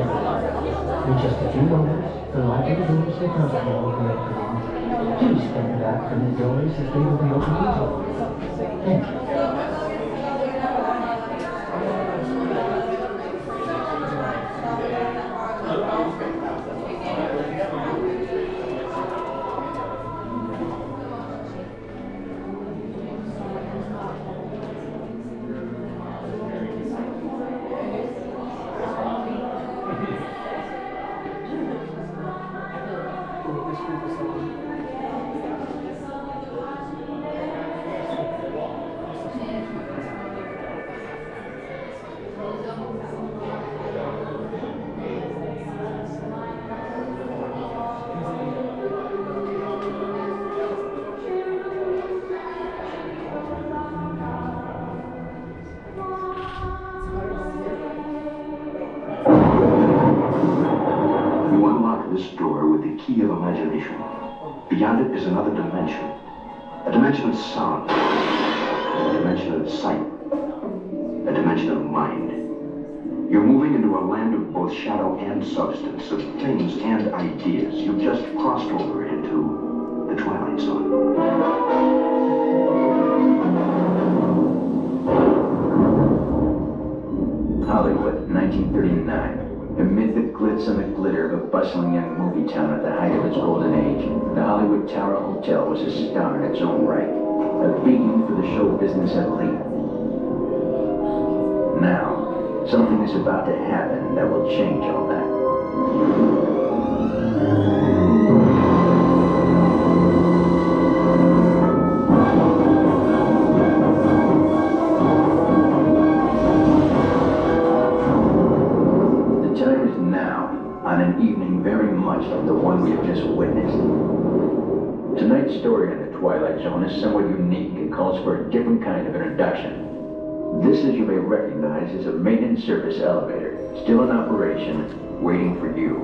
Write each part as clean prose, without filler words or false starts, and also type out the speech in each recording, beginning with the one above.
In just a few moments, the library doors and company will be opening. Please step back from the doors as they will be opening too. Thank you. This door with the key of imagination. Beyond it is another dimension. A dimension of sound. A dimension of sight. A dimension of mind. You're moving into a land of both shadow and substance, of things and ideas. You've just crossed over into the Twilight Zone. Hollywood, 1939. Amid the glitz and the glitter of a bustling young movie town at the height of its golden age, the Hollywood Tower Hotel was a star in its own right, a beacon for the show business elite. Now, something is about to happen that will change all that. On an evening very much like the one we have just witnessed. Tonight's story in the Twilight Zone is somewhat unique and calls for a different kind of introduction. This, as you may recognize, is a maintenance service elevator, still in operation, waiting for you.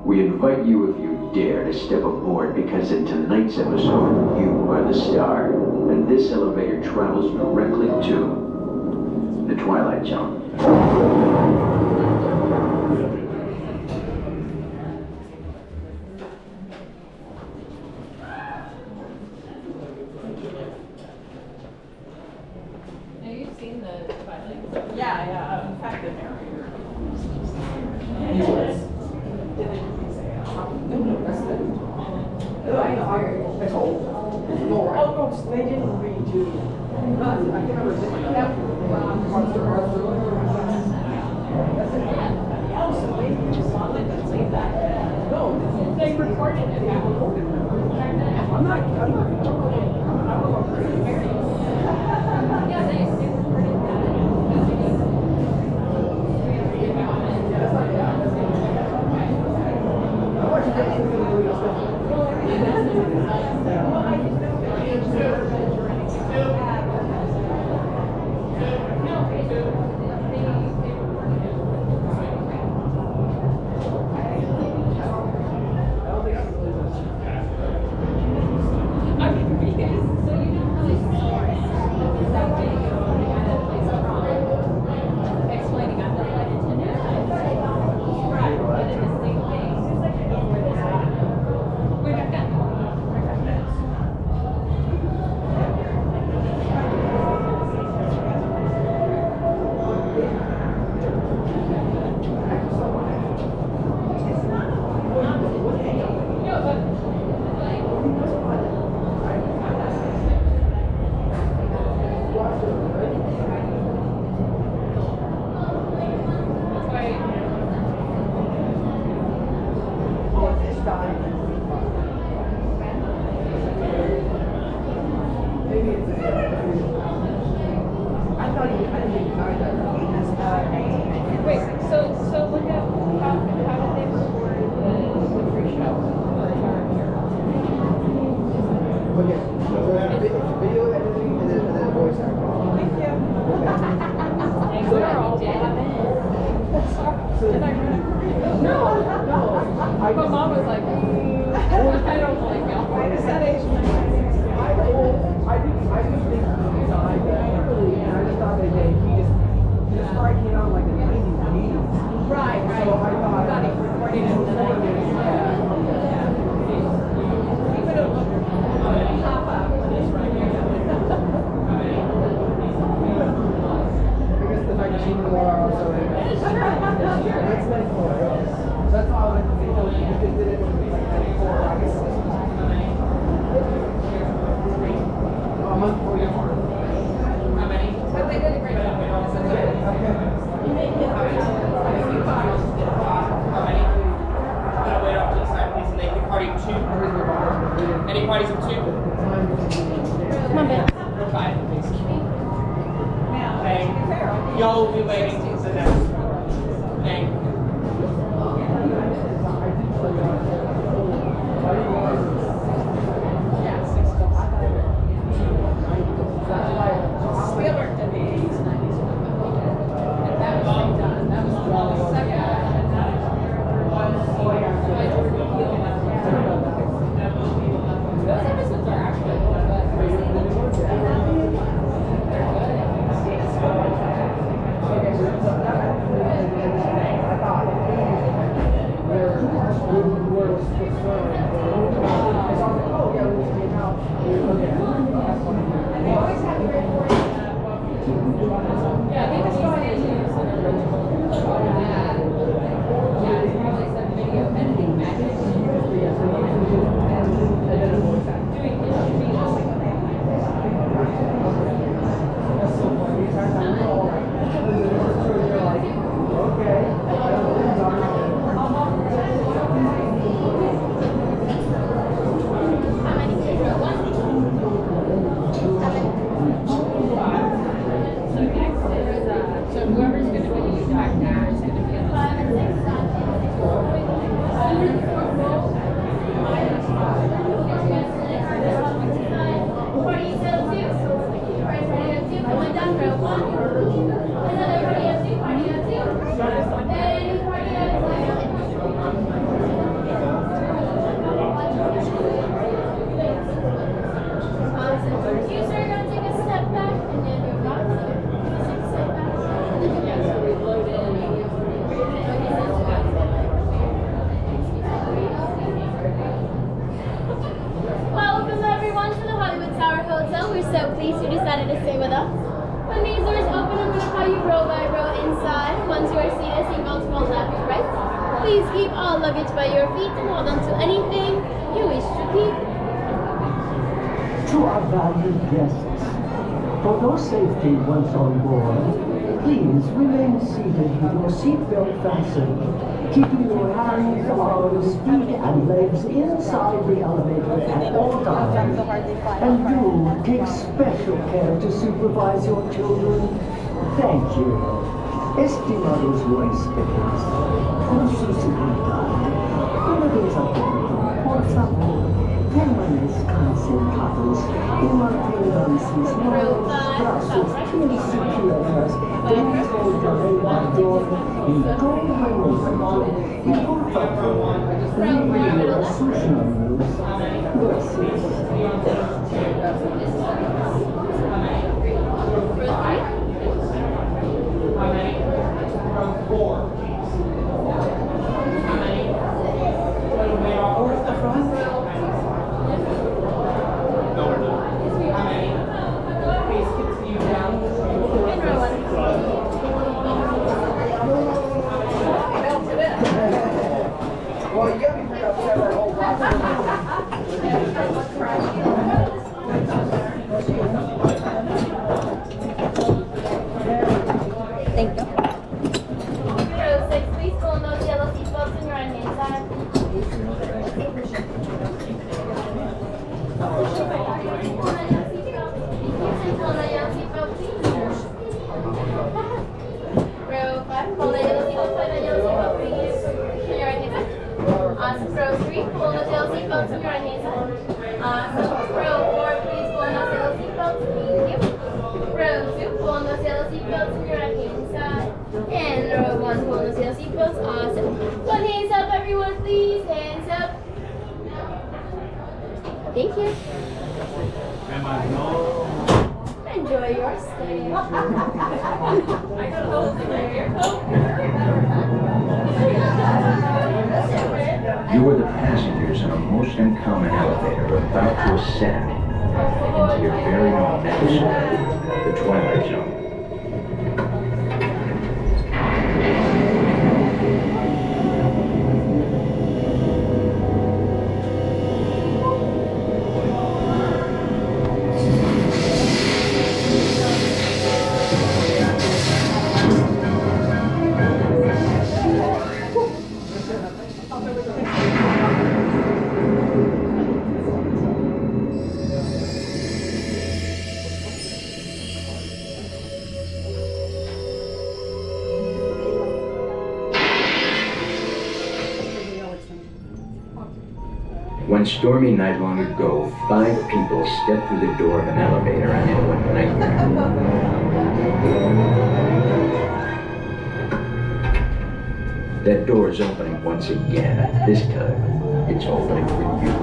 We invite you, if you dare, to step aboard, because in tonight's episode, you are the star, and this elevator travels directly to the Twilight Zone. Yeah. In fact, the narrator. He was. Did it say? No, that's it. I know. It's old. No, they didn't redo. I can remember thinking that. Oh, so they just wanted to say that. No, they recorded it. I'm not. Yeah, they recorded that. But mom was like, I don't like y'all. I just that age. I just think he died early, and I just thought that he just probably came out like the 90s. Right. got it recorded and then I did it. Even though it pop up when it's right here. Because the fact that she knew more also. That's like four. That's all I think they did it in like 94. I guess. A month before you born. How many? But they did a great job. You made it. How many? I'm gonna wait off to the side, please, and they can party of 2. Any parties of 2? Come on, babe. 5, please. Now, Hey, to be fair, you'll be waiting to the next one. Thank you. yeah, 6 Spielberg did the 80s, 90s. And that was done. That was the second. And that was those episodes are actually yeah, I think the story is used in the original. Yeah, it's probably some video editing magic. Doing interviews just like so whoever's going to be back there is going to be on the You sir, gonna take a step back and then you're not. Take a step back. And then you're welcome everyone to the Hollywood Tower Hotel. We're so pleased you decided to stay with us. When these doors open, I'm going to call you row by row inside. Once you are seated, seatbelts will left to right. Please keep all luggage by your feet and hold on to anything you wish to keep. To our valued guests, for your safety once on board, please remain seated with your seatbelt fastened, keeping your hands, arms, feet, and legs inside the elevator at all times. And do take special care to supervise your children. Thank you. Estimados huéspedes, con su seguridad, pueden saber, por favor, permanezcan sentados y mantengan sus manos, brazos, pies y piernas dentro del elevador en todo momento. Y por favor, revelen sus nombres. How many? 4. How many? Where's the front? No, we're not. How many? Please continue down. Well, you haven't heard of that whole Thank you. Row 6, please pull on those yellow seatbelts on your right hand side. Pull on the yellow seatbelt, please. Row 5, pull the yellow seatbelt, pull the yellow seatbelt, please. On your right hand side. Awesome. Row 3, pull those yellow seatbelts on your right hand side. Awesome. Row 4, please pull on those yellow seatbelts. Thank you. Row 2, pull on those yellow seatbelts on your right hand side. And row 1, pull on those yellow seatbelts. Awesome. One hands up, everyone, please. Hands up. Thank you. Enjoy your stay. I got a whole thing right here. Oh, You are the passengers in a most uncommon elevator about to ascend into your very own episode, the Twilight Zone. One stormy night long ago, 5 people stepped through the door of an elevator and into a nightmare. That door is opening once again. This time, it's opening for you.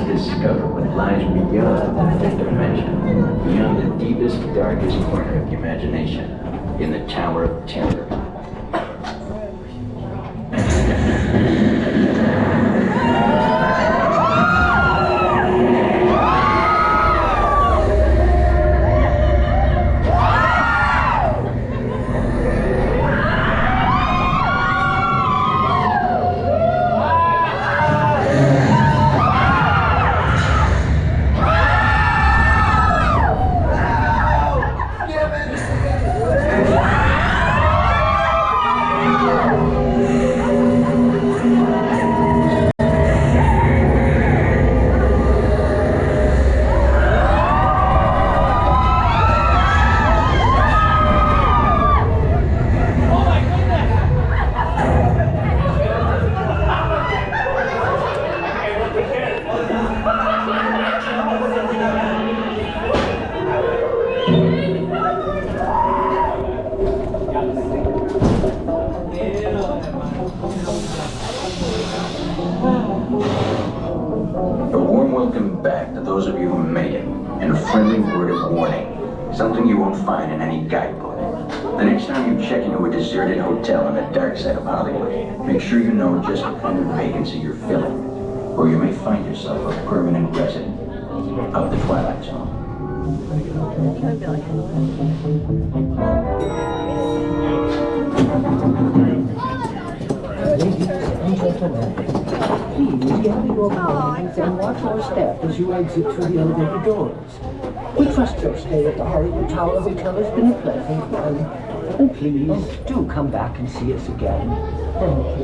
Discover what lies beyond the fifth dimension, beyond the deepest, darkest corner of imagination, in the Tower of Terror. A warm welcome back to those of you who made it, and a friendly word of warning. Something you won't find in any guidebook. The next time you check into a deserted hotel on the dark side of Hollywood, make sure you know just what kind of vacancy you're filling, or you may find yourself a permanent resident of the Twilight Zone. Ladies and gentlemen, please gather your belongings and watch our step as you exit through the elevator doors. We trust your stay at the Hollywood Tower Hotel has been a pleasant one. And please do come back and see us again. Thank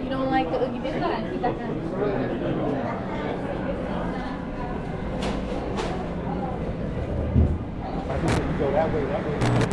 You don't like the Oogie Boogie? Go that way, that way.